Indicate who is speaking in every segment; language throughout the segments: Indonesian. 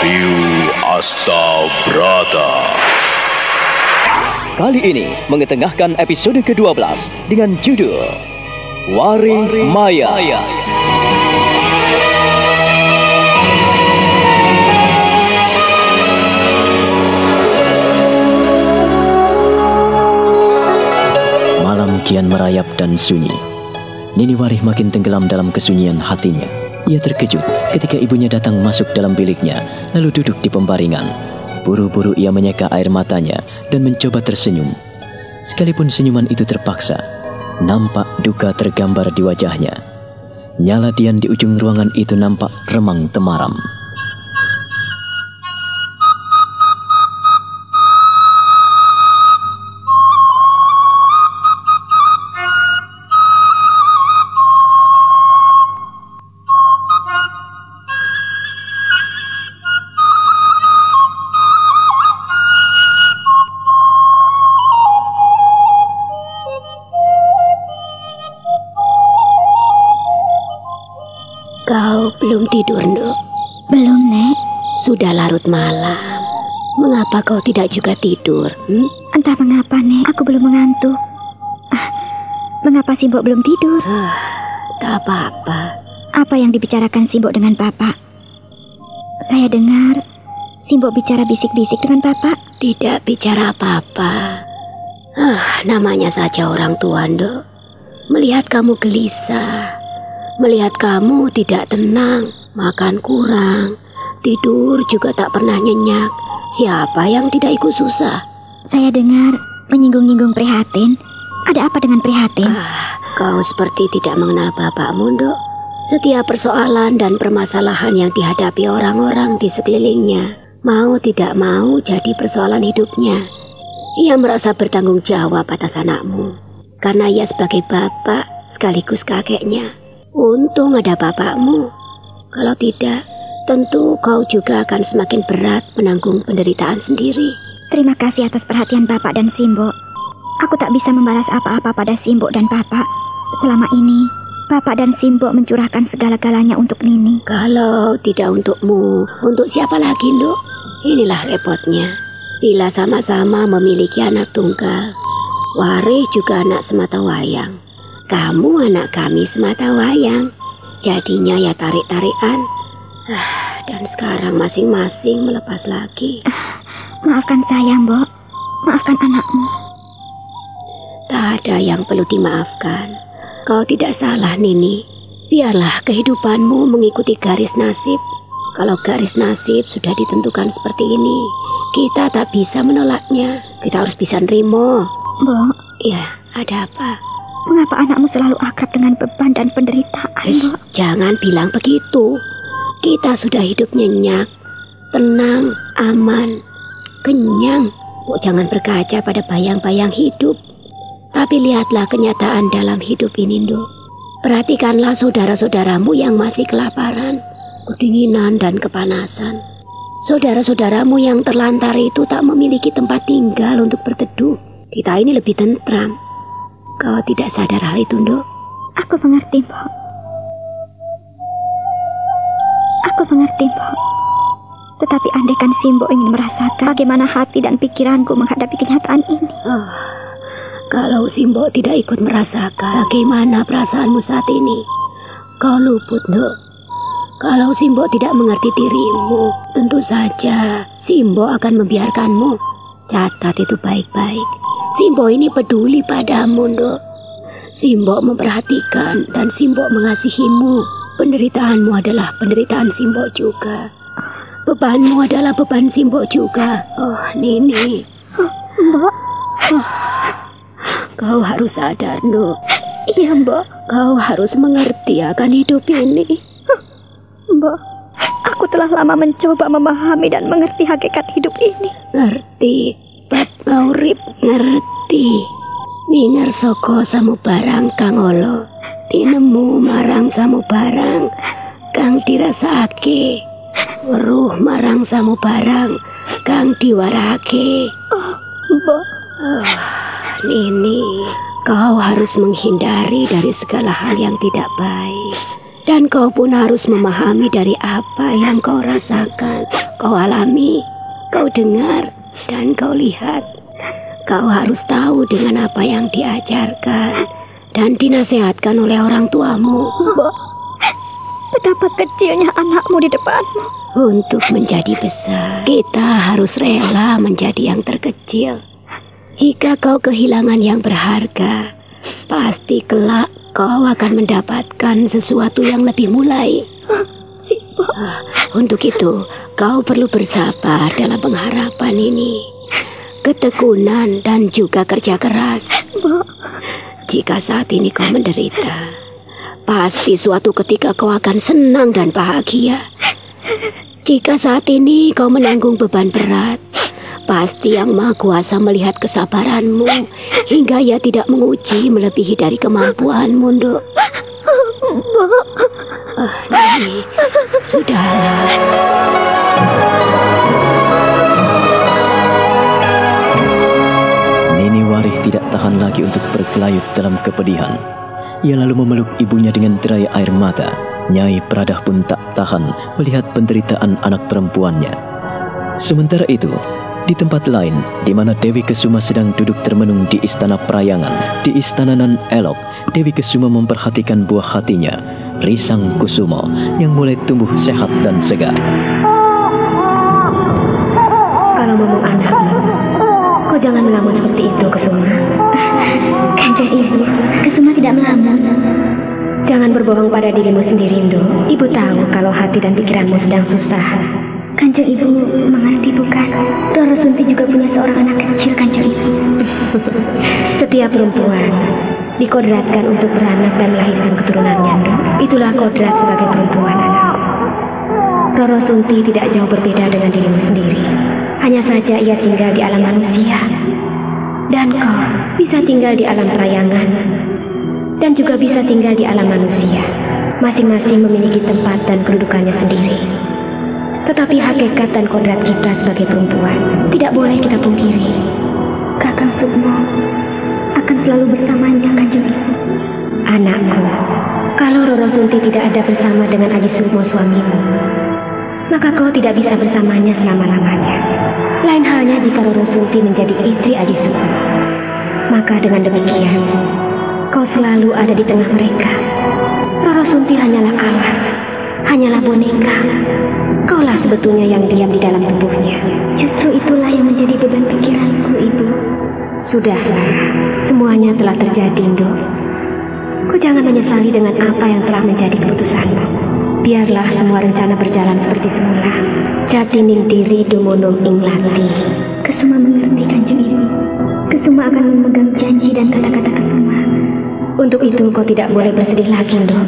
Speaker 1: Wahyu Astabrata.
Speaker 2: Kali ini mengetengahkan episode ke-12 dengan judul Waring Maya. Malam kian merayap dan sunyi. Nini Warih makin tenggelam dalam kesunyian hatinya. Ia terkejut ketika ibunya datang masuk dalam biliknya, lalu duduk di pembaringan. Buru-buru ia menyeka air matanya dan mencoba tersenyum. Sekalipun senyuman itu terpaksa, nampak duka tergambar di wajahnya. Nyala Dian di ujung ruangan itu nampak remang temaram.
Speaker 3: Kau belum tidur, Nduk?
Speaker 4: Belum, Nek.
Speaker 3: Sudah larut malam. Mengapa kau tidak juga tidur?
Speaker 4: Entah mengapa, Nek, aku belum mengantuk. Mengapa Simbok belum tidur?
Speaker 3: Tak apa-apa.
Speaker 4: Apa yang dibicarakan Simbok dengan Papa? Saya dengar Simbok bicara bisik-bisik dengan Papa.
Speaker 3: Tidak bicara apa-apa. Namanya saja orang tua, Nduk. Melihat kamu gelisah, melihat kamu tidak tenang, makan kurang, tidur juga tak pernah nyenyak. Siapa yang tidak ikut susah?
Speaker 4: Saya dengar menyinggung-nyinggung prihatin. Ada apa dengan prihatin?
Speaker 3: Kau seperti tidak mengenal bapakmu, Nduk. Setiap persoalan dan permasalahan yang dihadapi orang-orang di sekelilingnya, mau tidak mau jadi persoalan hidupnya. Ia merasa bertanggung jawab atas anakmu, karena ia sebagai bapak sekaligus kakeknya. Untung ada bapakmu. Kalau tidak, tentu kau juga akan semakin berat menanggung penderitaan sendiri.
Speaker 4: Terima kasih atas perhatian Bapak dan Simbok. Aku tak bisa membalas apa-apa pada Simbok dan Bapak. Selama ini, Bapak dan Simbok mencurahkan segala-galanya untuk Nini.
Speaker 3: Kalau tidak untukmu, untuk siapa lagi, Nduk? Inilah repotnya. Bila sama-sama memiliki anak tunggal, Warih juga anak sematawayang. Kamu anak kami sematawayang, jadinya ya tarik-tarikan. Dan sekarang masing-masing melepas lagi.
Speaker 4: Maafkan saya, Mbok. Maafkan anakmu.
Speaker 3: Tak ada yang perlu dimaafkan. Kau tidak salah, Nini. Biarlah kehidupanmu mengikuti garis nasib. Kalau garis nasib sudah ditentukan seperti ini, kita tak bisa menolaknya. Kita harus bisa nerimo.
Speaker 4: Mbok.
Speaker 3: Ya, ada apa?
Speaker 4: Mengapa anakmu selalu akrab dengan beban dan penderitaan, Mbok?
Speaker 3: Jangan bilang begitu. Kita sudah hidup nyenyak, tenang, aman, kenyang. Mbok jangan berkaca pada bayang-bayang hidup. Tapi lihatlah kenyataan dalam hidup ini, Nduk. Perhatikanlah saudara-saudaramu yang masih kelaparan, kedinginan dan kepanasan. Saudara-saudaramu yang terlantar itu tak memiliki tempat tinggal untuk berteduh. Kita ini lebih tentram. Kau tidak sadar hal itu, Nduk?
Speaker 4: Aku mengerti, Mbok. Aku mengerti, Mbok. Tetapi andaikan Simbok ingin merasakan bagaimana hati dan pikiranku menghadapi kenyataan ini.
Speaker 3: Kalau Simbok tidak ikut merasakan bagaimana perasaanmu saat ini, kau luput, Nduk. Kalau Simbok tidak mengerti dirimu, tentu saja Simbok akan membiarkanmu. Catat itu baik-baik. Simbok ini peduli padamu, Nduk. Simbok memperhatikan dan Simbok mengasihimu. Penderitaanmu adalah penderitaan Simbok juga. Bebanmu adalah beban Simbok juga. Nini.
Speaker 4: Mbok.
Speaker 3: Kau harus sadar, Nduk.
Speaker 4: Iya, Mbok.
Speaker 3: Kau harus mengerti akan hidup ini.
Speaker 4: Mbok, aku telah lama mencoba memahami dan mengerti hakikat hidup ini.
Speaker 3: Ngerti. Bat ngaurip ngerti. Minger soko samubarang kang olo, tinemu marang samubarang kang dirasake, weruh marang samubarang kang diwarake.
Speaker 4: Mbok.
Speaker 3: Nini, kau harus menghindari dari segala hal yang tidak baik Dan kau pun harus memahami dari apa yang kau rasakan, kau alami, kau dengar, dan kau lihat. Kau harus tahu dengan apa yang diajarkan dan dinasihatkan oleh orang tuamu.
Speaker 4: Mbok, betapa kecilnya anakmu di depanmu.
Speaker 3: Untuk menjadi besar, kita harus rela menjadi yang terkecil. Jika kau kehilangan yang berharga, pasti kelak kau akan mendapatkan sesuatu yang lebih mulai.
Speaker 4: Simbo.
Speaker 3: Untuk itu, kau perlu bersabar dalam pengharapan ini. Ketekunan dan juga kerja keras.
Speaker 4: Mbok.
Speaker 3: Jika saat ini kau menderita, pasti suatu ketika kau akan senang dan bahagia. Jika saat ini kau menanggung beban berat, pasti Yang Maha Kuasa melihat kesabaranmu hingga Ia tidak menguji melebihi dari kemampuanmu, Nduk. Nini, sudahlah.
Speaker 2: Nini Warih tidak tahan lagi untuk berkelayut dalam kepedihan. Ia lalu memeluk ibunya dengan derai air mata. Nyai Pradah pun tak tahan melihat penderitaan anak perempuannya. Sementara itu, di tempat lain, di mana Dewi Kesuma sedang duduk termenung di istana perayangan, di istana Nan Elok, Dewi Kesuma memperhatikan buah hatinya, Risang Kusumo, yang mulai tumbuh sehat dan segar.
Speaker 3: Kalau ngomong anakmu, kau jangan melamun seperti itu, Kesuma.
Speaker 4: Kanjeng Ibu, Kesuma tidak melamun.
Speaker 3: Jangan berbohong pada dirimu sendiri, Nduk. Ibu tahu kalau hati dan pikiranmu sedang susah.
Speaker 4: Kanjeng Ibu mengerti bukan? Roro Sunti juga punya seorang anak kecil, Kanjeng Ibu.
Speaker 3: Setiap perempuan dikodratkan untuk beranak dan melahirkan keturunannya, Nduk. Itulah kodrat sebagai perempuan, anakku. Roro Sunti tidak jauh berbeda dengan dirimu sendiri. Hanya saja ia tinggal di alam manusia. Dan kau bisa tinggal di alam perayangan. Dan juga bisa tinggal di alam manusia. Masing-masing memiliki tempat dan kedudukannya sendiri. Tetapi hakikat dan kodrat kita sebagai perempuan tidak boleh kita pungkiri.
Speaker 4: Kakang Sukmo akan selalu bersamanya, Kanjeng Ibu.
Speaker 3: Anakku, kalau Roro Sunti tidak ada bersama dengan Aji Sukmo suamimu, maka kau tidak bisa bersamanya selama-lamanya. Lain halnya jika Roro Sunti menjadi istri Aji Sukmo. Maka dengan demikian, kau selalu ada di tengah mereka. Roro Sunti hanyalah alat, hanyalah boneka. Kaulah sebetulnya yang diam di dalam tubuhnya.
Speaker 4: Justru itulah yang menjadi beban pikiranku, Ibu.
Speaker 3: Sudahlah, semuanya telah terjadi, Nduk. Kau jangan menyesali dengan apa yang telah menjadi keputusanmu. Biarlah semua rencana berjalan seperti semula. Jati ning diri dumunung ing lati.
Speaker 4: Kesuma mengerti, Kanjeng Ibu. Kesuma akan memegang janji dan kata-kata Kesuma.
Speaker 3: Untuk itu kau tidak boleh bersedih lagi, Nduk.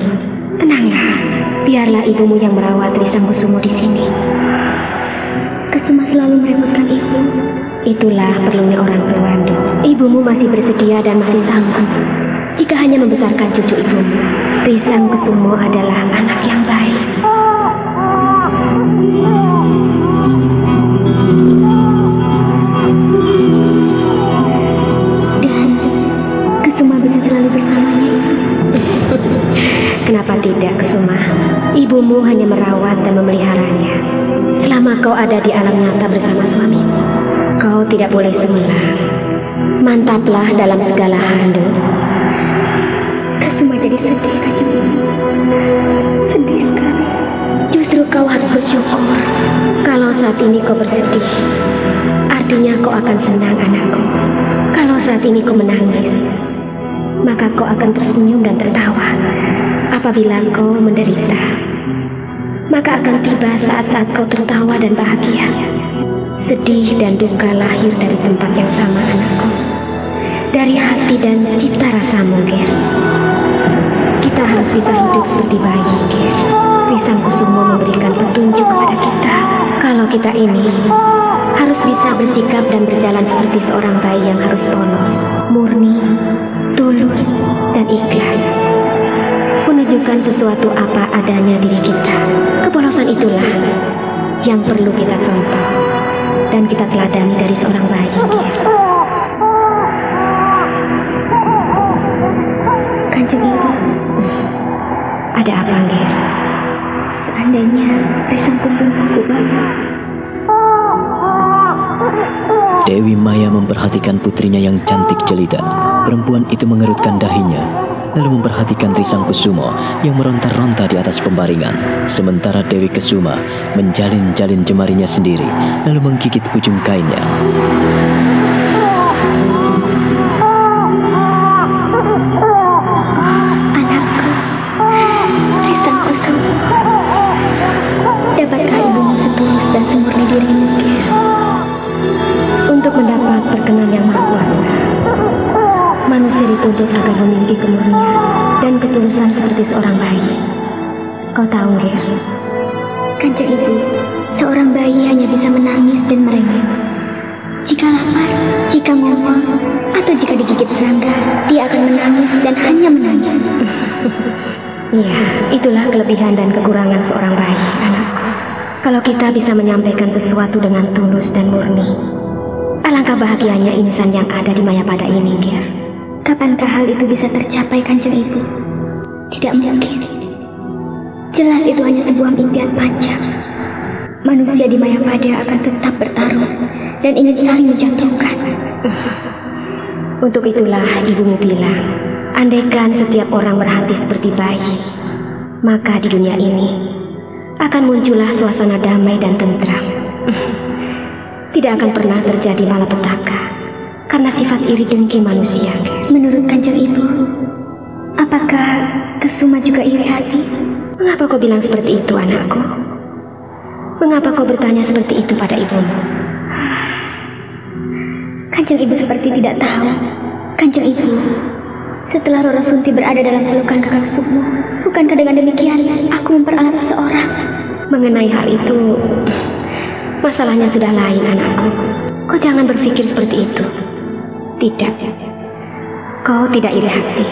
Speaker 3: Tenanglah, biarlah ibumu yang merawat Risang Kusumo di sini.
Speaker 4: Kesuma selalu merepotkan Ibu.
Speaker 3: Itulah perlunya orang tua, Nduk. Ibumu masih bersedia dan masih sanggup. Jika hanya membesarkan cucu ibumu, Risang Kusumo adalah anak yang baik.
Speaker 4: Dan Kesuma bisa selalu bersamanya.
Speaker 3: Kenapa tidak, Kesuma? Ibumu hanya merawat dan memeliharanya. Selama kau ada di alam nyata bersama suamimu, kau tidak boleh sumlah. Mantaplah dalam segala hal, Nduk.
Speaker 4: Kesuma jadi sedih, Kanjeng Ibu. Sedih sekali.
Speaker 3: Justru kau harus bersyukur. Kalau saat ini kau bersedih, artinya kau akan senang, anakku. Kalau saat ini kau menangis, maka kau akan tersenyum dan tertawa. Apabila kau menderita, maka akan tiba saat-saat kau tertawa dan bahagia. Sedih dan duka lahir dari tempat yang sama, anakku. Dari hati dan cipta rasamu, Ger. Kita harus bisa hidup seperti bayi, Ger. Risang Kusumo memberikan petunjuk kepada kita. Kalau kita ini harus bisa bersikap dan berjalan seperti seorang bayi yang harus polos, murni, tulus, dan ikhlas. Menunjukkan sesuatu apa adanya diri kita. Kepolosan itulah yang perlu kita contoh dan kita teladani dari seorang bayi, Ger.
Speaker 4: Kanjeng Ibu.
Speaker 3: Ada Ada apa, Ger?
Speaker 4: Seandainya Risang Kusuma Bapak.
Speaker 2: Dewi Maya memperhatikan putrinya yang cantik jelita. Perempuan itu mengerutkan dahinya, lalu memperhatikan Risang Kusumo yang meronta-ronta di atas pembaringan. Sementara Dewi Kesuma menjalin-jalin jemarinya sendiri, lalu menggigit ujung kainnya.
Speaker 4: Anakku, Risang Kusumo, dapatkah ibumu setulus dan semurni dirimu, Ger?
Speaker 3: Untuk mendapat perkenan yang Maha Kuasa, manusia dituntut agar memiliki kemurnian dan ketulusan seperti seorang bayi. Kau tahu, Ger?
Speaker 4: Kanjeng Ibu, seorang bayi hanya bisa menangis dan merengek. Jika lapar, jika ngomong, atau jika digigit serangga, dia akan menangis dan hanya menangis.
Speaker 3: Iya, itulah kelebihan dan kekurangan seorang bayi, anakku. Kalau kita bisa menyampaikan sesuatu dengan tulus dan murni, alangkah bahagianya insan yang ada di Mayapada ini, Ger.
Speaker 4: Kapankah hal itu bisa tercapai, Kanjeng Ibu? Tidak mungkin. Jelas itu hanya sebuah impian panjang. Manusia di Mayapada akan tetap bertarung dan ingin saling menjatuhkan.
Speaker 3: Untuk itulah ibumu bilang, andaikan setiap orang berhati seperti bayi, maka di dunia ini akan muncullah suasana damai dan tentram. Tidak akan pernah terjadi malapetaka karena sifat iri dengki manusia.
Speaker 4: Menurut Kanjeng Ibu, apakah Kesuma juga iri hati?
Speaker 3: Mengapa kau bilang seperti itu, anakku? Mengapa kau bertanya seperti itu pada ibumu?
Speaker 4: Kanjeng Ibu seperti tidak tahu. Kanjeng Ibu, setelah Roro Sunti berada dalam pelukan Kakang Sukmo, bukankah dengan demikian aku memperalat seseorang?
Speaker 3: Mengenai hal itu, masalahnya sudah lain, anakku. Kau jangan berpikir seperti itu. Tidak. Kau tidak iri hati,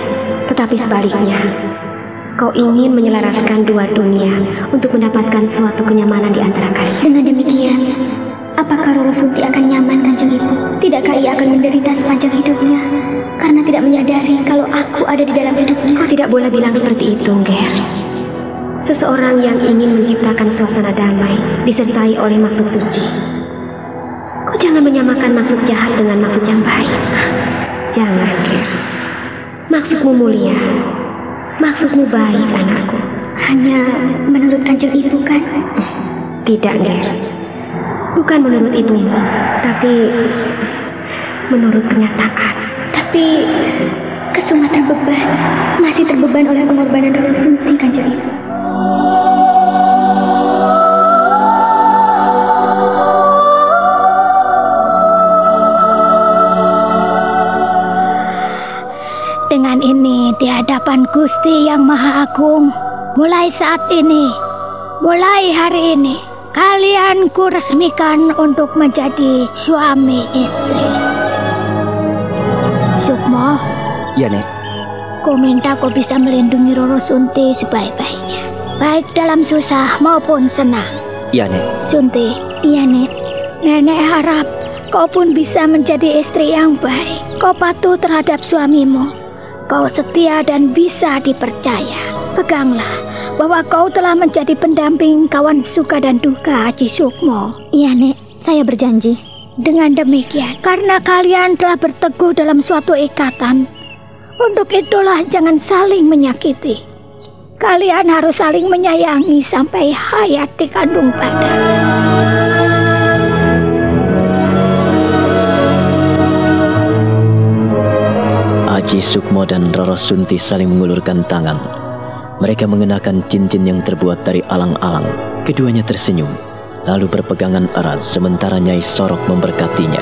Speaker 3: tetapi sebaliknya, kau ingin menyelaraskan dua dunia untuk mendapatkan suatu kenyamanan di antara kalian.
Speaker 4: Dengan demikian, apakah Roro Sunti akan nyaman, Kanjeng Ibu? Tidakkah ia akan menderita sepanjang hidupnya karena tidak menyadari kalau aku ada di dalam hidupnya?
Speaker 3: Kau tidak boleh bilang seperti itu, Ger. Seseorang yang ingin menciptakan suasana damai disertai oleh maksud suci. Kau jangan menyamakan maksud jahat dengan maksud yang baik. Jangan, Ger. Maksudmu mulia, maksudmu baik, anakku.
Speaker 4: Hanya menurut Kanjeng Ibu, kan?
Speaker 3: Tidak, Ger. Bukan menurut ibumu, tapi menurut kenyataan.
Speaker 4: Tapi Kesuma terbeban, masih terbeban oleh pengorbanan Roro Sunti, Kanjeng Ibu.
Speaker 1: Dengan ini di hadapan Gusti yang Maha Agung, mulai saat ini, mulai hari ini, kalian kuresmikan untuk menjadi suami istri. Sukmo,
Speaker 2: Ya, Nek.
Speaker 1: ku minta kau bisa melindungi Roro Sunti sebaik-baiknya, baik dalam susah maupun senang.
Speaker 2: Ya, Nek.
Speaker 1: Sunti,
Speaker 4: Iya, Nek.
Speaker 1: nenek harap kau pun bisa menjadi istri yang baik. Kau patuh terhadap suamimu. Kau setia dan bisa dipercaya. Peganglah bahwa kau telah menjadi pendamping kawan suka dan duka Haji Sukmo.
Speaker 4: Iya, Nek. Saya berjanji.
Speaker 1: Dengan demikian, karena kalian telah berteguh dalam suatu ikatan, untuk itulah jangan saling menyakiti. Kalian harus saling menyayangi sampai hayat dikandung badan.
Speaker 2: Haji Sukmo dan Roro Sunti saling mengulurkan tangan. Mereka mengenakan cincin yang terbuat dari alang-alang. Keduanya tersenyum, lalu berpegangan erat sementara Nyai Sorok memberkatinya.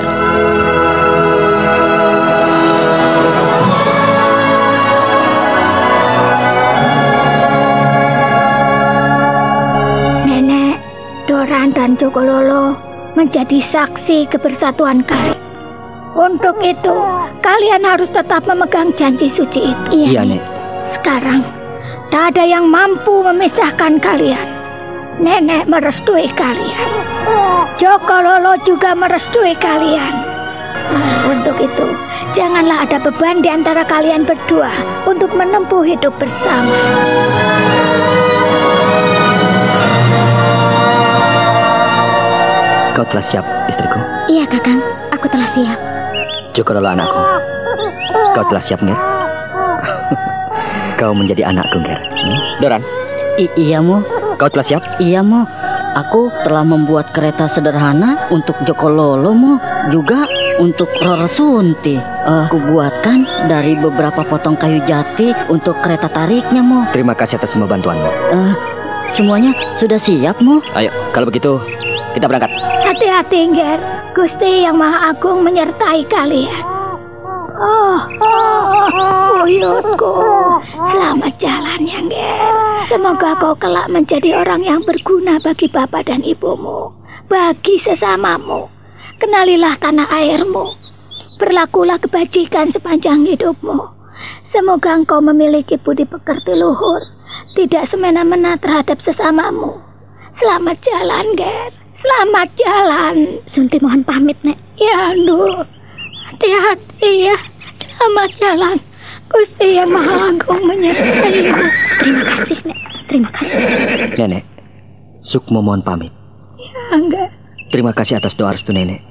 Speaker 1: Nenek, Doran dan Jokololo menjadi saksi kebersatuan kalian. Untuk itu, kalian harus tetap memegang janji suci itu.
Speaker 2: Iya, Nek.
Speaker 1: Sekarang, tak ada yang mampu memisahkan kalian. Nenek merestui kalian. Jokololo juga merestui kalian. Untuk itu, janganlah ada beban di antara kalian berdua untuk menempuh hidup bersama.
Speaker 2: Kau telah siap, istriku?
Speaker 1: Iya, Kakang. Aku telah siap.
Speaker 2: Jokololo anakku. Kau telah siap, Nger? Kau menjadi anakku, Nger. Doran?
Speaker 5: Iya, Mo.
Speaker 2: Kau telah siap?
Speaker 5: Iya, Mo. Aku telah membuat kereta sederhana untuk Jokololo, Mo. Juga untuk Roro Sunti. Aku buatkan dari beberapa potong kayu jati untuk kereta tariknya, Mo.
Speaker 2: Terima kasih atas semua bantuanmu.
Speaker 5: Semuanya sudah siap, Mo.
Speaker 2: Ayo, kalau begitu kita berangkat.
Speaker 1: Hati-hati, Nger. Gusti Yang Maha Agung menyertai kalian. Buyutku, selamat jalan ya, Nger. Semoga kau kelak menjadi orang yang berguna bagi bapak dan ibumu, bagi sesamamu. Kenalilah tanah airmu. Berlakulah kebajikan sepanjang hidupmu. Semoga engkau memiliki budi pekerti luhur, tidak semena-mena terhadap sesamamu. Selamat jalan, Nger. Selamat jalan.
Speaker 3: Sunti mohon pamit, Nek.
Speaker 1: Ya, Nur. Hati-hati ya. Selamat jalan. Gusti Yang Maha Agung menyertaimu.
Speaker 3: Terima kasih, Nek. Terima kasih.
Speaker 2: Nenek, Sukmo mohon pamit.
Speaker 1: Ya, enggak.
Speaker 2: Terima kasih atas doa restu nenek.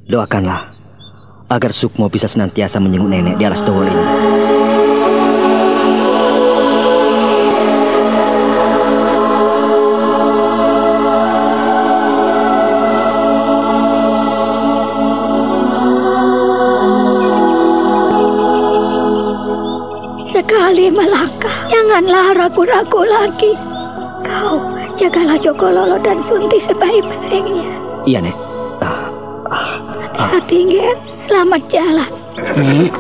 Speaker 2: Doakanlah agar Sukmo bisa senantiasa menyenguk nenek di alas tower ini.
Speaker 1: Sekali melangkah, janganlah ragu-ragu lagi. Kau jagalah Jokololo dan Sunti sebaik-baiknya.
Speaker 2: Iya, Nek.
Speaker 1: Hati-hati, Nger. Selamat jalan.
Speaker 5: Nek,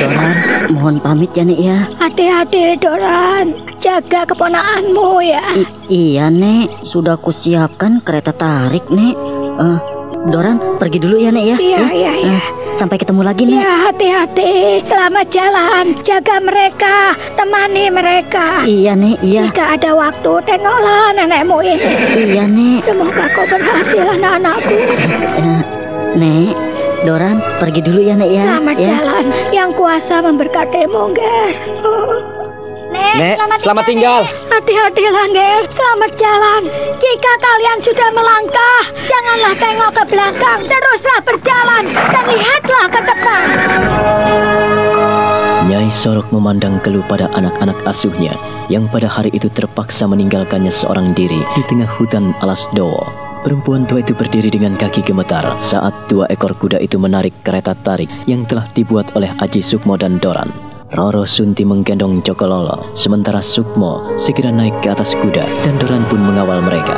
Speaker 5: Doran, mohon pamit ya, Nek ya.
Speaker 1: Hati-hati, Doran. Jaga keponakanmu ya.
Speaker 5: Iya, Nek. Sudah kusiapkan kereta tarik, Nek. Doran, pergi dulu ya, Nek ya.
Speaker 1: Iya.
Speaker 5: Sampai ketemu lagi, Nek.
Speaker 1: Ya, hati-hati. Selamat jalan. Jaga mereka. Temani mereka.
Speaker 5: Iya, Nek. Iya.
Speaker 1: Jika ada waktu, tengoklah nenekmu ini.
Speaker 5: Iya, Nek.
Speaker 1: Semoga kau berhasil, anak-anakku.
Speaker 5: Nek, Doran, pergi dulu ya, Nek ya.
Speaker 1: Selamat jalan. Yang kuasa memberkatimu, Nger.
Speaker 2: Nek, selamat tinggal.
Speaker 1: Hati-hatilah, Nger. Selamat jalan. Jika kalian sudah melangkah, janganlah tengok ke belakang. Teruslah berjalan dan lihatlah ke depan.
Speaker 2: Nyai Sorok memandang keluh pada anak-anak asuhnya yang pada hari itu terpaksa meninggalkannya seorang diri di tengah hutan alas dowo. Perempuan tua itu berdiri dengan kaki gemetar saat 2 ekor kuda itu menarik kereta tarik yang telah dibuat oleh Aji Sukmo dan Doran. Roro Sunti menggendong Jokololo, sementara Sukmo segera naik ke atas kuda dan Doran pun mengawal mereka.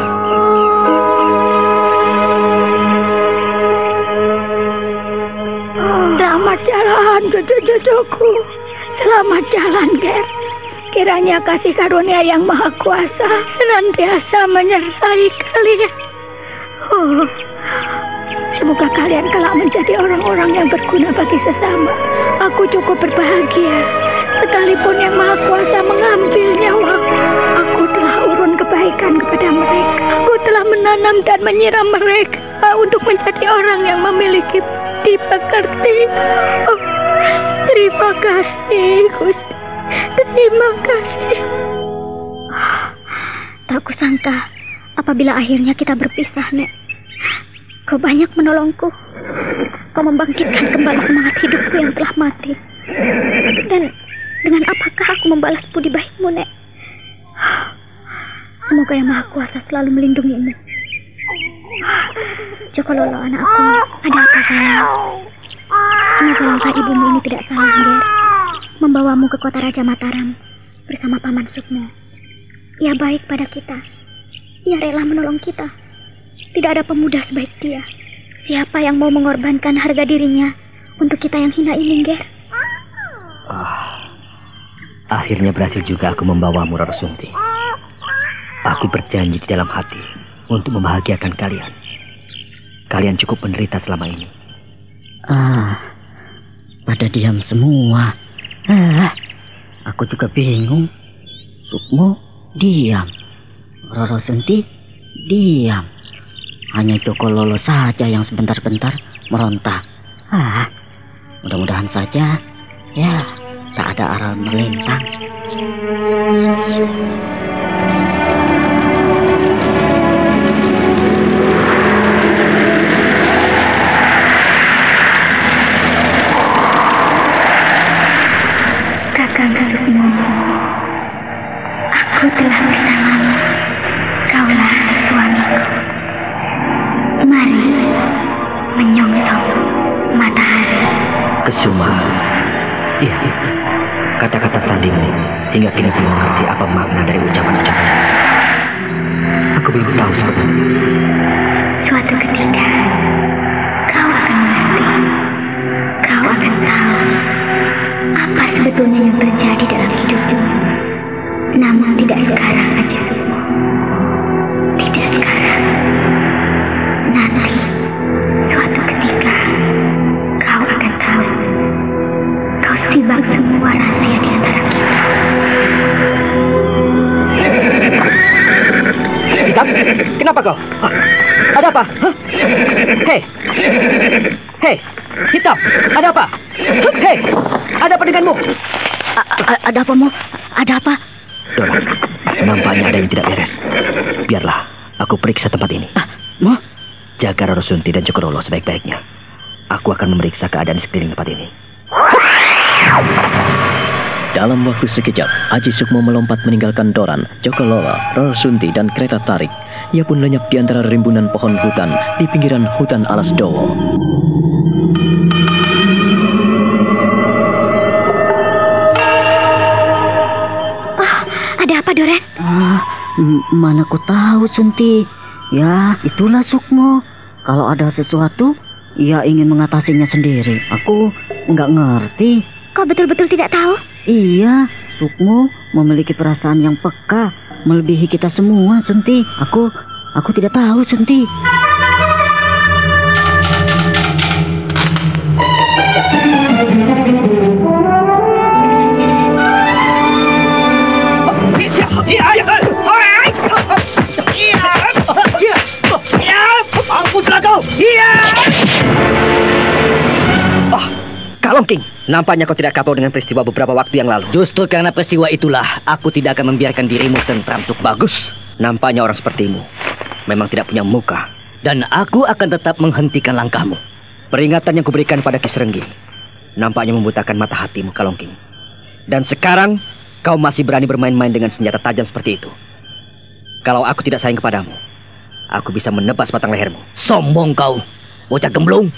Speaker 1: Selamat jalan, cucu-cucuku. Selamat jalan, Ger. Kiranya kasih karunia Yang Maha Kuasa senantiasa menyertai kalian. Semoga kalian kelak menjadi orang-orang yang berguna bagi sesama. Aku cukup berbahagia. Sekalipun Yang Maha Kuasa mengambil nyawaku, aku telah urun kebaikan kepada mereka. Aku telah menanam dan menyiram mereka untuk menjadi orang yang memiliki budi pekerti. Terima kasih, Gusti. Terima kasih.
Speaker 4: Tak kusangka apabila akhirnya kita berpisah, Nek. Kau banyak menolongku. Kau membangkitkan kembali semangat hidupku yang telah mati. Dan dengan apakah aku membalas budi baikmu, Nek? Semoga Yang Maha Kuasa selalu melindungimu. Jokololo, anakku, ada apa sayang? Semoga langkah ibumu ini tidak salah, Ger. Membawamu ke kota Raja Mataram bersama Paman Sukmo. Ia baik pada kita. Ia rela menolong kita. Tidak ada pemuda sebaik dia. Siapa yang mau mengorbankan harga dirinya untuk kita yang hina ini, Ger?
Speaker 2: Akhirnya berhasil juga aku membawamu, Roro Sunti. Aku berjanji di dalam hati untuk membahagiakan kalian. Kalian cukup menderita selama ini.
Speaker 5: Pada diam semua. Aku juga bingung. Sukmo diam, Roro Sunti diam. Hanya Jokololo saja yang sebentar-bentar meronta. Mudah-mudahan saja ya tak ada aral melintang.
Speaker 6: Kusuma. Iya, kata-kata sandingmu hingga kini belum mengerti apa makna dari ucapan-ucapan. Aku belum tahu sebetulnya.
Speaker 4: Suatu ketika, kau akan mengerti. Kau akan tahu apa sebetulnya yang terjadi dalam hidupmu. Namun tidak sekarang, Aji Sukmo. Tidak sekarang. Nanti, suatu ketika, kau akan tahu. Kau simak semua rahasia di antara kita.
Speaker 6: Hitam, kenapa kau? Ada apa? Hei, hei, Hitam, ada apa? Hei, ada apa denganmu?
Speaker 5: Ada apa, Mo? Ada apa?
Speaker 6: Dora, nampaknya ada yang tidak beres. Biarlah, aku periksa tempat ini.
Speaker 5: Mo?
Speaker 6: Jaga Roro Sunti dan Jokololo sebaik-baiknya. Aku akan memeriksa keadaan sekeliling tempat ini.
Speaker 2: Dalam waktu sekejap, Aji Sukmo melompat meninggalkan Doran, Jokololo, Roro Sunti, dan kereta tarik. Ia pun lenyap di antara rimbunan pohon hutan di pinggiran hutan Alas Dowo.
Speaker 1: Oh, ada apa, Doran?
Speaker 5: Mana ku tahu, Sunti. Ya, itulah Sukmo. Kalau ada sesuatu, ia ingin mengatasinya sendiri. Aku nggak ngerti.
Speaker 1: Kau betul-betul tidak tahu?
Speaker 5: Iya, Sukmo memiliki perasaan yang peka, melebihi kita semua, Sunti. Aku tidak tahu, Sunti.
Speaker 6: Mampuslah kau! Iya! Kalongking, nampaknya kau tidak kapok dengan peristiwa beberapa waktu yang lalu. Justru karena peristiwa itulah, aku tidak akan membiarkan dirimu tentram. Bagus. Nampaknya orang sepertimu memang tidak punya muka. Dan aku akan tetap menghentikan langkahmu. Peringatan yang kuberikan pada Ki Serenggi nampaknya membutakan mata hatimu, Kalongking. Dan sekarang, kau masih berani bermain-main dengan senjata tajam seperti itu. Kalau aku tidak sayang kepadamu, aku bisa menebas batang lehermu. Sombong kau, bocah gemblung.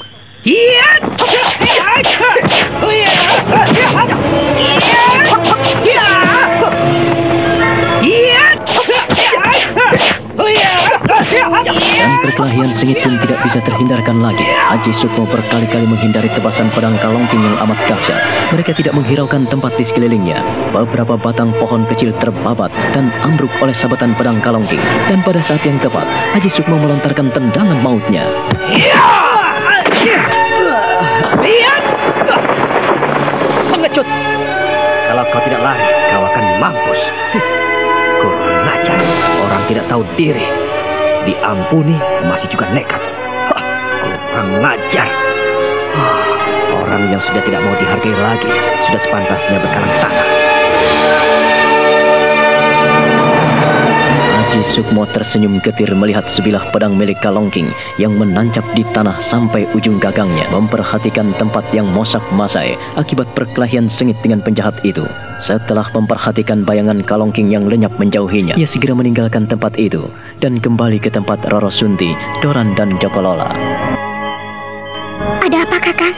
Speaker 2: Dan perkelahian sengit pun tidak bisa terhindarkan lagi. Aji Sukmo berkali-kali menghindari tebasan pedang Kalongking yang amat dahsyat. Mereka tidak menghiraukan tempat di sekelilingnya. Beberapa batang pohon kecil terbabat dan ambruk oleh sabatan pedang Kalongking. Dan pada saat yang tepat, Aji Sukmo melontarkan tendangan mautnya.
Speaker 6: Pengecut! Kalau kau tidak lari, kau akan mampus. Kurang ajar, orang tidak tahu diri. Diampuni, masih juga nekat. Kurang ajar. Orang yang sudah tidak mau dihargai lagi, sudah sepantasnya berkalang tanah.
Speaker 2: Aji Sukmo tersenyum getir melihat sebilah pedang milik Kalongking yang menancap di tanah sampai ujung gagangnya, memperhatikan tempat yang mosak masai akibat perkelahian sengit dengan penjahat itu. Setelah memperhatikan bayangan Kalongking yang lenyap menjauhinya, ia segera meninggalkan tempat itu dan kembali ke tempat Roro Sunti, Doran, dan Jokolola.
Speaker 1: Ada apa, Kakang?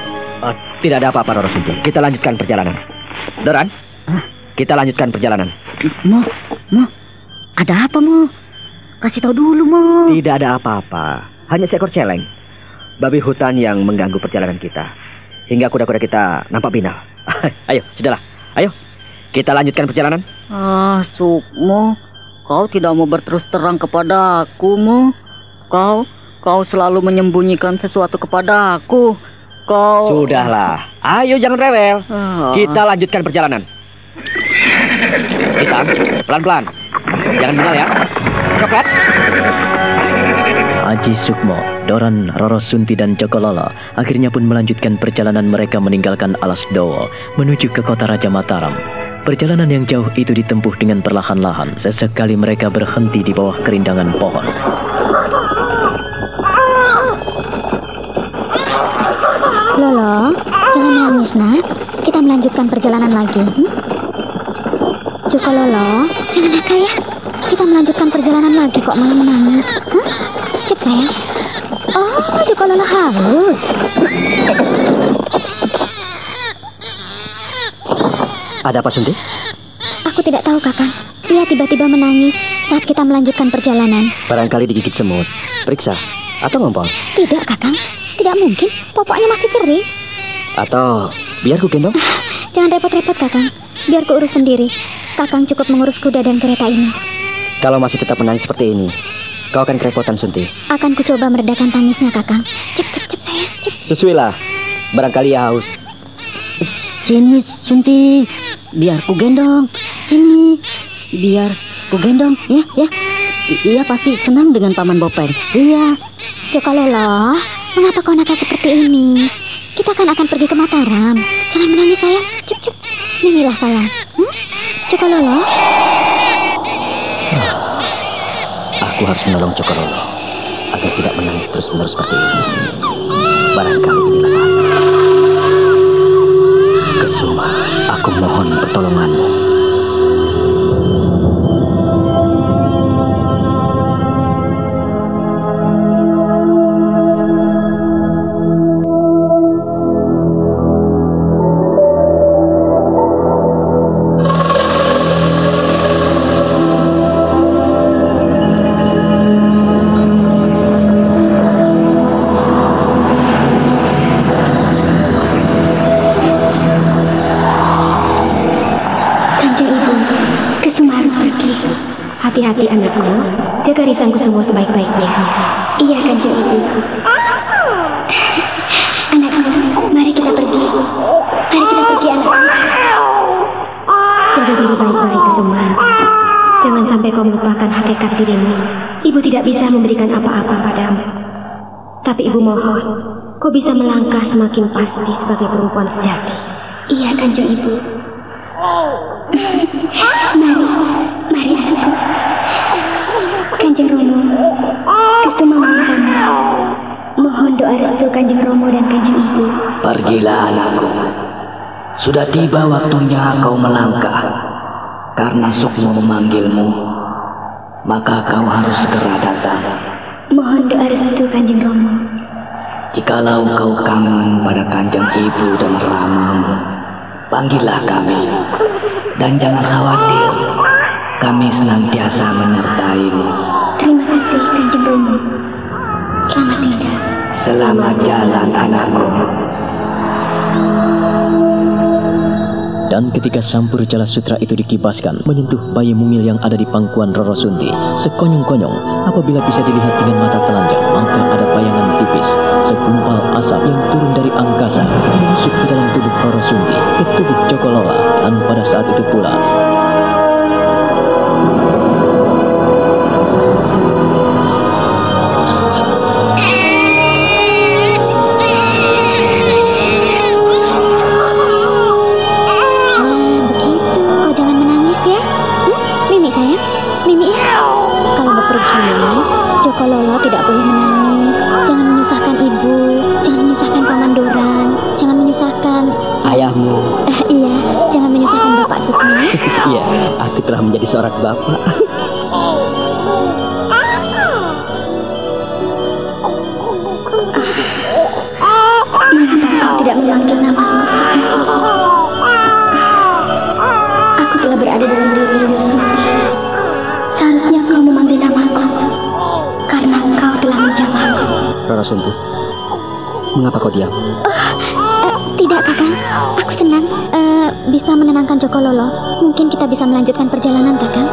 Speaker 6: Tidak ada apa-apa, Roro Sunti. Kita lanjutkan perjalanan. Doran, kita lanjutkan perjalanan.
Speaker 5: Mo, ada apa, Mo? Kasih tahu dulu, Mo.
Speaker 6: Tidak ada apa-apa. Hanya seekor celeng. Babi hutan yang mengganggu perjalanan kita. Hingga kuda-kuda kita nampak binal. Ayo, sudahlah. Ayo, kita lanjutkan perjalanan.
Speaker 5: Sukmo, kau tidak mau berterus terang kepada aku, Mo. Kau selalu menyembunyikan sesuatu kepada aku.
Speaker 6: Sudahlah. Ayo, jangan rewel. Kita lanjutkan perjalanan. Hitam, pelan-pelan. Jangan binal ya. Copet.
Speaker 2: Aji Sukmo, Doran, Roro Sunti, dan Jokololo akhirnya pun melanjutkan perjalanan mereka meninggalkan Alas Dowo menuju ke kota Raja Mataram. Perjalanan yang jauh itu ditempuh dengan perlahan-lahan. Sesekali mereka berhenti di bawah kerindangan pohon.
Speaker 1: Lolo, jangan nangis, nak. Kita melanjutkan perjalanan lagi. Jokololo, jangan nakal ya. Kita melanjutkan perjalanan lagi kok malah menangis. Cip sayang. Oh, Jokololo haus.
Speaker 6: Ada apa, Sunti?
Speaker 4: Aku tidak tahu, Kakang. Ia tiba-tiba menangis saat kita melanjutkan perjalanan.
Speaker 6: Barangkali digigit semut. Periksa. Atau ngompol?
Speaker 4: Tidak, Kakang. Tidak mungkin. Popoknya masih kering.
Speaker 6: Atau biar ku gendong?
Speaker 4: Jangan repot-repot, Kakang. Biar ku urus sendiri. Kakang cukup mengurus kuda dan kereta ini.
Speaker 6: Kalau masih tetap menangis seperti ini, kau akan kerepotan, Sunti.
Speaker 4: Akan ku coba meredakan tangisnya, Kakang. Cep, sayang. Cep.
Speaker 6: Susuilah. Barangkali ia haus.
Speaker 5: Sini, Sunti. Biar ku gendong. Sini. Biar ku gendong. Ya. Ia pasti senang dengan Paman Bopeng. Iya.
Speaker 4: Jokololo, mengapa kau nakal seperti ini? Kita kan akan pergi ke Mataram. Jangan menangis, sayang. Cep. Inilah, sayang. Jokololo.
Speaker 6: Aku harus menolong Jokololo agar tidak menangis terus-menerus seperti ini. Barangkali inilah saatnya. Kesuma, aku mohon pertolonganmu.
Speaker 3: Hati-hati anakku, jaga risangku semua sebaik-baiknya.
Speaker 4: Iya, Kanjeng Ibu. Anakku, mari kita pergi. Anakku.
Speaker 3: Jaga diri baik-baik, Kesuma. Jangan sampai kau melupakan hakikat dirimu. Ibu tidak bisa memberikan apa-apa padamu. Tapi ibu mohon, kau bisa melangkah semakin pasti sebagai perempuan sejati.
Speaker 4: Iya, Kanjeng Ibu. Mari anakku. Kanjeng Romo, Kesuma mohon doa restu Kanjeng Romo dan Kanjeng Ibu.
Speaker 6: Pergilah anakku. Sudah tiba waktunya kau melangkah. Karena Sukmo memanggilmu, maka kau harus segera datang.
Speaker 4: Mohon doa restu Kanjeng Romo.
Speaker 6: Jikalau kau kangen pada Kanjeng Ibu dan Ramamu, panggillah kami. Dan jangan khawatir, kami senantiasa menyertaimu.
Speaker 4: Terima kasih, Kanjeng Romo. Selamat tinggal.
Speaker 6: Selamat jalan, anakku.
Speaker 2: Dan ketika sampur jala sutra itu dikibaskan menyentuh bayi mungil yang ada di pangkuan Roro Sunti, sekonyong-konyong apabila bisa dilihat dengan mata telanjang, maka ada bayangan tipis, segumpal asap yang turun dari angkasa masuk ke dalam tubuh Roro Sunti, ke tubuh Jokolola. Dan pada saat itu pula
Speaker 4: Jokololo tidak boleh menangis. Jangan menyusahkan ibu, jangan menyusahkan Paman Doran, jangan menyusahkan
Speaker 6: ayahmu.
Speaker 4: Iya, jangan menyusahkan Bapak Sukmo.
Speaker 6: Iya, aku telah menjadi seorang bapak.
Speaker 4: Mengapa kau tidak memanggil namamu, Sukmo? Aku telah berada dalam diri yang suci. Seharusnya kau memanggil namaku, karena kau telah menjawabku.
Speaker 6: Roro Sunti, mengapa kau diam?
Speaker 4: Tidak, Kakang. Aku senang bisa menenangkan Jokololo. Mungkin kita bisa melanjutkan perjalanan, Kakang.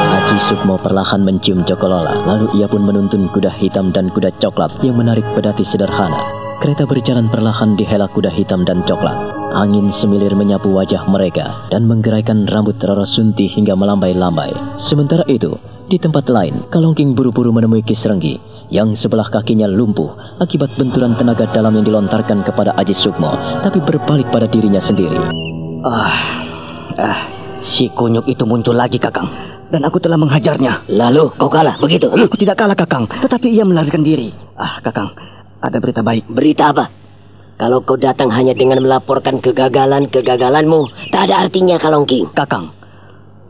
Speaker 2: Haji Sukmo perlahan mencium Jokolola, lalu ia pun menuntun kuda hitam dan kuda coklat yang menarik pedati sederhana. Kereta berjalan perlahan di hela kuda hitam dan coklat. Angin semilir menyapu wajah mereka dan menggeraikan rambut Roro Sunti hingga melambai-lambai. Sementara itu, di tempat lain, Kalongking buru-buru menemui Kisrenggi yang sebelah kakinya lumpuh akibat benturan tenaga dalam yang dilontarkan kepada Haji Sukmo, tapi berbalik pada dirinya sendiri.
Speaker 6: Si kunyuk itu muncul lagi, Kakang, dan aku telah menghajarnya.
Speaker 5: Lalu kau kalah, begitu?
Speaker 6: Aku tidak kalah, Kakang, tetapi ia melarikan diri. Kakang, ada berita baik.
Speaker 5: Berita apa? Kalau kau datang hanya dengan melaporkan kegagalanmu, tak ada artinya, Kalongking.
Speaker 6: Kakang,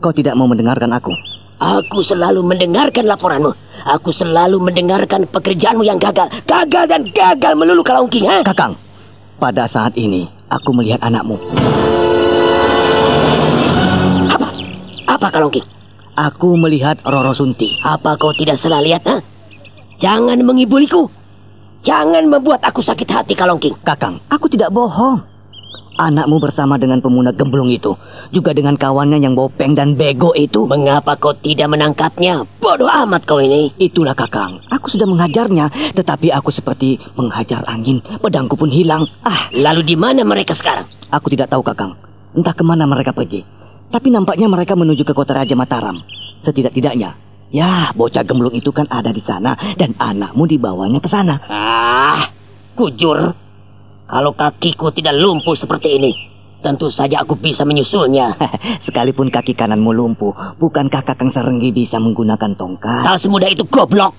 Speaker 6: kau tidak mau mendengarkan aku.
Speaker 5: Aku selalu mendengarkan laporanmu. Aku selalu mendengarkan pekerjaanmu yang gagal dan gagal melulu, Kalongking.
Speaker 6: Kakang, pada saat ini aku melihat anakmu.
Speaker 3: Apa Kalongking?
Speaker 6: Aku melihat Roro Sunti.
Speaker 3: Apa kau tidak salah lihat? Ha? Jangan mengibuliku. Jangan membuat aku sakit hati, Kalongking.
Speaker 6: Kakang, aku tidak bohong. Anakmu bersama dengan pemuda gemblung itu, juga dengan kawannya yang bopeng dan bego itu.
Speaker 3: Mengapa kau tidak menangkapnya? Bodoh amat kau ini.
Speaker 6: Itulah Kakang, aku sudah menghajarnya, tetapi aku seperti menghajar angin, pedangku pun hilang.
Speaker 3: Lalu di mana mereka sekarang?
Speaker 6: Aku tidak tahu Kakang, entah kemana mereka pergi. Tapi nampaknya mereka menuju ke kota Raja Mataram. Setidak-tidaknya, ya bocah gemblung itu kan ada di sana, dan anakmu dibawanya ke sana.
Speaker 3: Kujur. Kalau kakiku tidak lumpuh seperti ini, tentu saja aku bisa menyusulnya.
Speaker 6: Sekalipun kaki kananmu lumpuh, bukankah Kakang Serenggi bisa menggunakan tongkat?
Speaker 3: Tak semudah itu, goblok.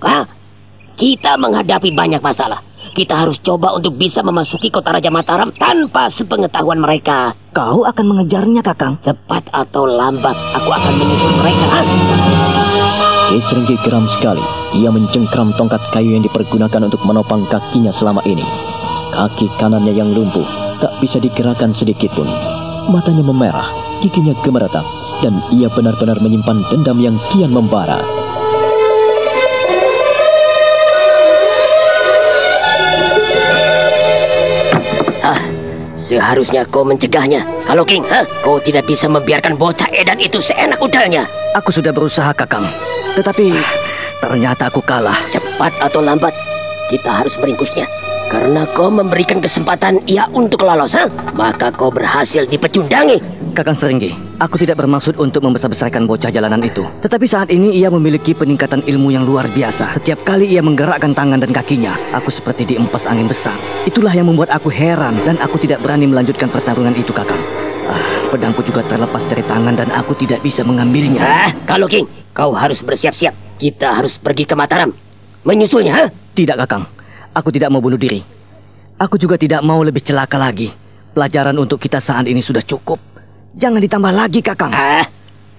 Speaker 3: Kita menghadapi banyak masalah. Kita harus coba untuk bisa memasuki kota Raja Mataram tanpa sepengetahuan mereka.
Speaker 6: Kau akan mengejarnya, Kakang?
Speaker 3: Cepat atau lambat, aku akan menyusul mereka.
Speaker 2: Ki Serenggi geram sekali. Ia mencengkram tongkat kayu yang dipergunakan untuk menopang kakinya selama ini. Kaki kanannya yang lumpuh tak bisa digerakkan sedikit pun. Matanya memerah, giginya gemeretak, dan ia benar-benar menyimpan dendam yang kian membara.
Speaker 3: Seharusnya kau mencegahnya. Kalongking, kau tidak bisa membiarkan bocah edan itu seenak udahnya.
Speaker 6: Aku sudah berusaha, Kakang. Tetapi ternyata aku kalah.
Speaker 3: Cepat atau lambat, kita harus meringkusnya. Karena kau memberikan kesempatan ia untuk lolos, maka kau berhasil dipecundangi.
Speaker 6: Kakang Serenggi, aku tidak bermaksud untuk membesar-besarkan bocah jalanan itu. Tetapi saat ini ia memiliki peningkatan ilmu yang luar biasa. Setiap kali ia menggerakkan tangan dan kakinya, aku seperti diempas angin besar. Itulah yang membuat aku heran dan aku tidak berani melanjutkan pertarungan itu, Kakang. Pedangku juga terlepas dari tangan dan aku tidak bisa mengambilnya.
Speaker 3: Kalongking, kau harus bersiap-siap. Kita harus pergi ke Mataram. Menyusulnya,
Speaker 6: Tidak, Kakang. Aku tidak mau bunuh diri. Aku juga tidak mau lebih celaka lagi. Pelajaran untuk kita saat ini sudah cukup. Jangan ditambah lagi, Kakang.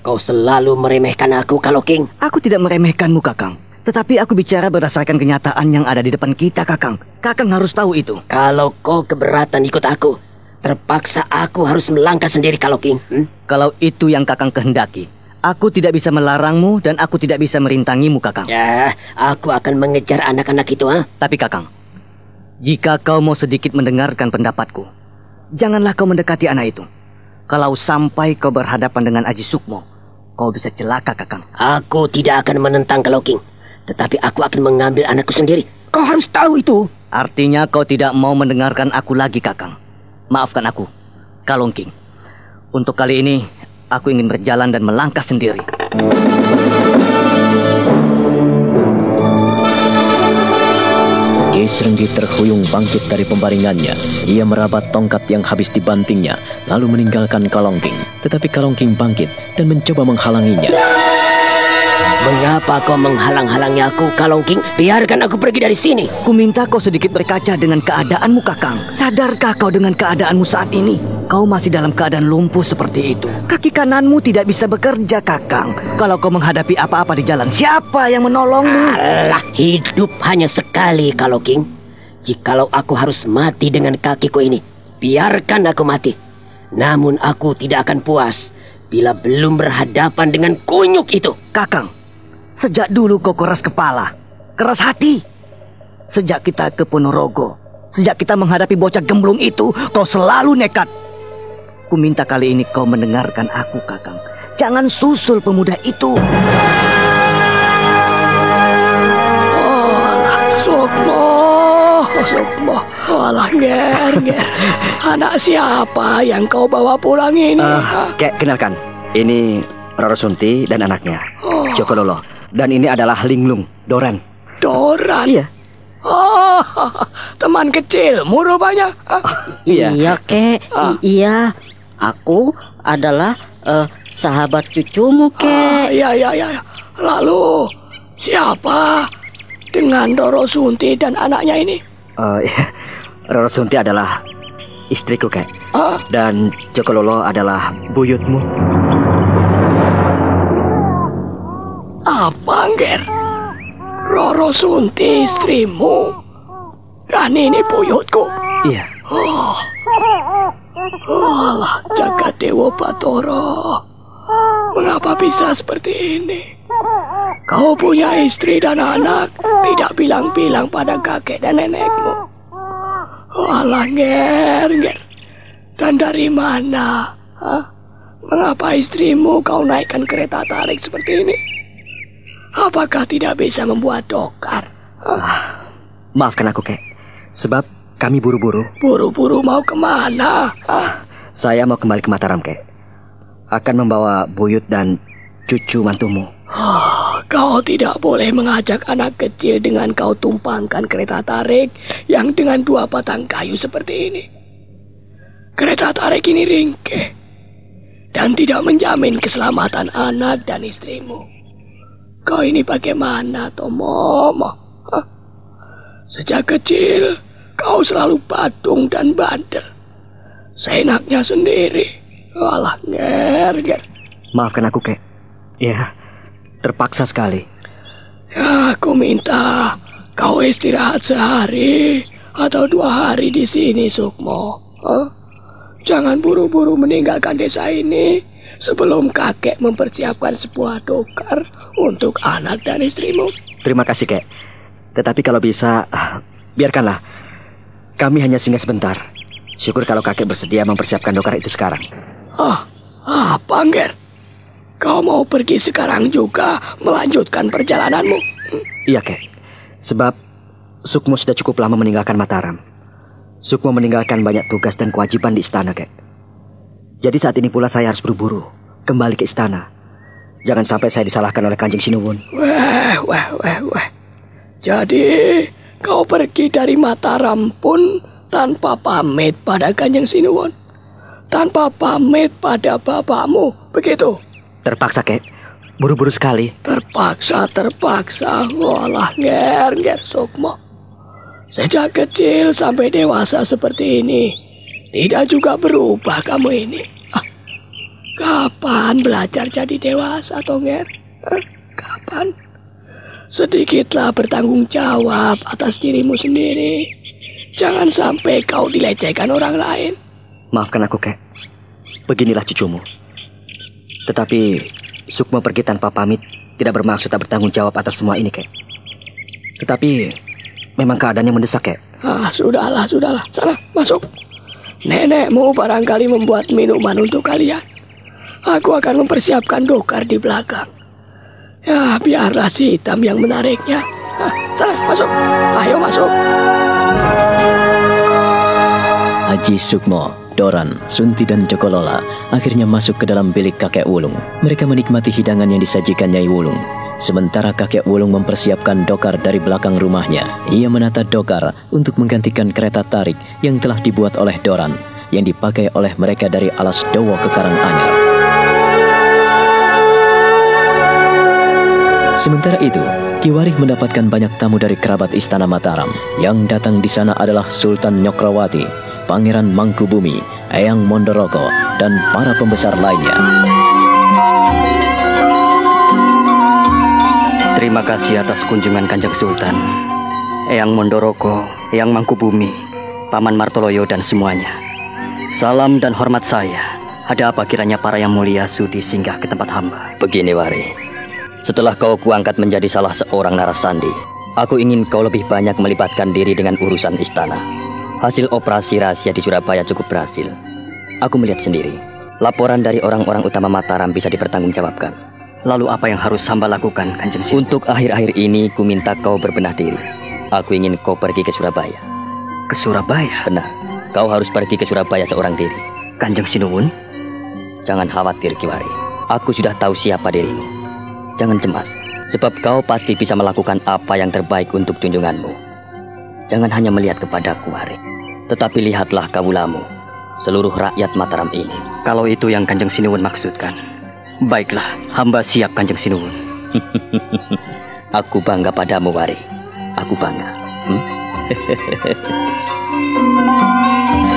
Speaker 3: Kau selalu meremehkan aku, Kalongking.
Speaker 6: Aku tidak meremehkanmu, Kakang. Tetapi aku bicara berdasarkan kenyataan yang ada di depan kita, Kakang. Kakang harus tahu itu.
Speaker 3: Kalau kau keberatan ikut aku, terpaksa aku harus melangkah sendiri, Kalongking.
Speaker 6: Kalau itu yang Kakang kehendaki, aku tidak bisa melarangmu dan aku tidak bisa merintangimu, Kakang.
Speaker 3: Ya, aku akan mengejar anak-anak itu,
Speaker 6: Tapi Kakang, jika kau mau sedikit mendengarkan pendapatku, janganlah kau mendekati anak itu. Kalau sampai kau berhadapan dengan Aji Sukmo, kau bisa celaka, Kakang.
Speaker 3: Aku tidak akan menentang Kalongking, tetapi aku akan mengambil anakku sendiri. Kau harus tahu itu.
Speaker 6: Artinya kau tidak mau mendengarkan aku lagi, Kakang. Maafkan aku, Kalongking. Untuk kali ini, aku ingin berjalan dan melangkah sendiri.
Speaker 2: Ki Serenggi terhuyung bangkit dari pembaringannya. Ia merabat tongkat yang habis dibantingnya, lalu meninggalkan Kalongking. Tetapi Kalongking bangkit dan mencoba menghalanginya.
Speaker 3: Mengapa kau menghalang-halangi aku, Kalongking? Biarkan aku pergi dari sini.
Speaker 6: Ku minta kau sedikit berkaca dengan keadaanmu, Kakang. Sadarkah kau dengan keadaanmu saat ini? Kau masih dalam keadaan lumpuh seperti itu. Kaki kananmu tidak bisa bekerja, Kakang. Kalau kau menghadapi apa-apa di jalan, siapa yang menolongmu?
Speaker 3: Alah, hidup hanya sekali, Kalongking. Jikalau aku harus mati dengan kakiku ini, biarkan aku mati. Namun aku tidak akan puas bila belum berhadapan dengan kunyuk itu.
Speaker 6: Kakang, sejak dulu kau keras kepala, keras hati. Sejak kita ke Ponorogo, sejak kita menghadapi bocah gemblung itu, kau selalu nekat. Ku minta kali ini kau mendengarkan aku, Kakang. Jangan susul pemuda itu.
Speaker 7: Sukmo. Walah, Nger. Anak siapa yang kau bawa pulang ini?
Speaker 6: Kenalkan, ini Roro Sunti dan anaknya, Joko Lolo. Dan ini adalah Linglung, Doran.
Speaker 7: Doran?
Speaker 6: Iya.
Speaker 7: Teman kecilmu rupanya.
Speaker 5: Iya, Kek. Iya. Aku adalah sahabat cucumu, Kek.
Speaker 7: Iya. Lalu, siapa dengan Roro Sunti dan anaknya ini?
Speaker 6: Roro Sunti adalah istriku, Kek. Dan Joko Lolo adalah buyutmu.
Speaker 7: Apa, Nger? Roro Sunti istrimu dan ini buyutku?
Speaker 6: Iya.
Speaker 7: Alah, Jagat Dewa Batara. Mengapa bisa seperti ini? Kau punya istri dan anak, tidak bilang-bilang pada kakek dan nenekmu. Walah, Nger. Dan dari mana? Mengapa istrimu kau naikkan kereta tarik seperti ini? Apakah tidak bisa membuat dokar?
Speaker 6: Maafkan aku, Kek. Sebab kami buru-buru.
Speaker 7: Buru-buru mau kemana?
Speaker 6: Saya mau kembali ke Mataram, Kek. Akan membawa buyut dan cucu mantumu.
Speaker 7: Kau tidak boleh mengajak anak kecil dengan kau tumpangkan kereta tarik yang dengan 2 batang kayu seperti ini. Kereta tarik ini ringkih dan tidak menjamin keselamatan anak dan istrimu. Kau ini bagaimana, Tomo? Sejak kecil, kau selalu badung dan bandel. Seenaknya sendiri. Walah, Nger.
Speaker 6: Maafkan aku, Kek. Ya, terpaksa sekali.
Speaker 7: Ya, aku minta kau istirahat sehari atau 2 hari di sini, Sukmo. Jangan buru-buru meninggalkan desa ini sebelum kakek mempersiapkan sebuah dokar untuk anak dan istrimu.
Speaker 6: Terima kasih, Kek. Tetapi kalau bisa, biarkanlah. Kami hanya singgah sebentar. Syukur kalau kakek bersedia mempersiapkan dokar itu sekarang.
Speaker 7: Apa, Nger? Kau mau pergi sekarang juga melanjutkan perjalananmu?
Speaker 6: Iya, Kek. Sebab Sukmo sudah cukup lama meninggalkan Mataram. Sukmo meninggalkan banyak tugas dan kewajiban di istana, Kek. Jadi saat ini pula saya harus buru-buru kembali ke istana. Jangan sampai saya disalahkan oleh Kanjeng Sinuwun.
Speaker 7: Weh. Jadi kau pergi dari Mataram pun tanpa pamit pada Kanjeng Sinuwun, tanpa pamit pada bapakmu, begitu?
Speaker 6: Terpaksa, Kek. Buru-buru sekali.
Speaker 7: Terpaksa. Walah, Nger Sukmo. Sejak kecil sampai dewasa seperti ini, tidak juga berubah kamu ini. Kapan belajar jadi dewasa, Nger? Kapan? Sedikitlah bertanggung jawab atas dirimu sendiri. Jangan sampai kau dilecehkan orang lain.
Speaker 6: Maafkan aku, Kek. Beginilah cucumu. Tetapi Sukmo pergi tanpa pamit tidak bermaksud tak bertanggung jawab atas semua ini, Kek. Tetapi memang keadaannya mendesak, Kek.
Speaker 7: Sudahlah. Sana, masuk. Nenekmu barangkali membuat minuman untuk kalian. Aku akan mempersiapkan dokar di belakang. Ya, biarlah si hitam yang menariknya. Sana, masuk. Ayo masuk.
Speaker 2: Haji Sukmo, Doran, Sunti dan Jokolola akhirnya masuk ke dalam bilik kakek Wulung. Mereka menikmati hidangan yang disajikan Nyai Wulung. Sementara kakek Wulung mempersiapkan dokar dari belakang rumahnya. Ia menata dokar untuk menggantikan kereta tarik yang telah dibuat oleh Doran, yang dipakai oleh mereka dari Alas Dowo ke Karanganyar. Sementara itu, Ki Warih mendapatkan banyak tamu dari kerabat istana Mataram. Yang datang di sana adalah Sultan Nyokrawati, Pangeran Mangkubumi, Eyang Mondoroko, dan para pembesar lainnya.
Speaker 6: Terima kasih atas kunjungan Kanjeng Sultan, Eyang Mondoroko, Eyang Mangkubumi, Paman Martoloyo dan semuanya. Salam dan hormat saya. Ada apa kiranya para yang mulia sudi singgah ke tempat hamba?
Speaker 8: Begini, Warih. Setelah kau kuangkat menjadi salah seorang narasandi, aku ingin kau lebih banyak melibatkan diri dengan urusan istana. Hasil operasi rahasia di Surabaya cukup berhasil. Aku melihat sendiri. Laporan dari orang-orang utama Mataram bisa dipertanggungjawabkan.
Speaker 6: Lalu apa yang harus hamba lakukan, Kanjeng Sinuwun?
Speaker 8: Untuk akhir-akhir ini, ku minta kau berbenah diri. Aku ingin kau pergi ke Surabaya.
Speaker 6: Ke Surabaya?
Speaker 8: Benar. Kau harus pergi ke Surabaya seorang diri.
Speaker 6: Kanjeng Sinuwun?
Speaker 8: Jangan khawatir, Ki Warih. Aku sudah tahu siapa dirimu. Jangan cemas, sebab kau pasti bisa melakukan apa yang terbaik untuk junjunganmu. Jangan hanya melihat kepadaku, Warih, tetapi lihatlah kawulamu, seluruh rakyat Mataram ini.
Speaker 6: Kalau itu yang Kanjeng Sinuwun maksudkan, baiklah, hamba siap, Kanjeng Sinuwun.
Speaker 8: Aku bangga padamu, Warih. Aku bangga.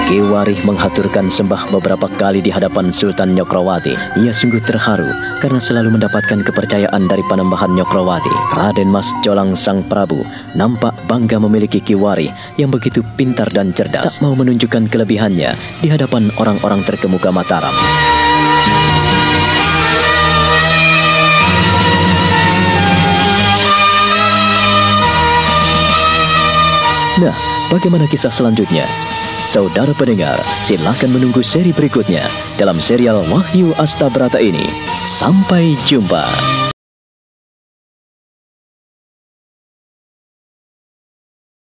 Speaker 2: Ki Warih menghaturkan sembah beberapa kali di hadapan Sultan Nyokrawati. Ia sungguh terharu karena selalu mendapatkan kepercayaan dari Panembahan Nyokrawati. Raden Mas Jolang Sang Prabu nampak bangga memiliki Ki Warih yang begitu pintar dan cerdas. Tak mau menunjukkan kelebihannya di hadapan orang-orang terkemuka Mataram. Nah, bagaimana kisah selanjutnya? Saudara pendengar, silakan menunggu seri berikutnya dalam serial Wahyu Astabrata ini. Sampai jumpa.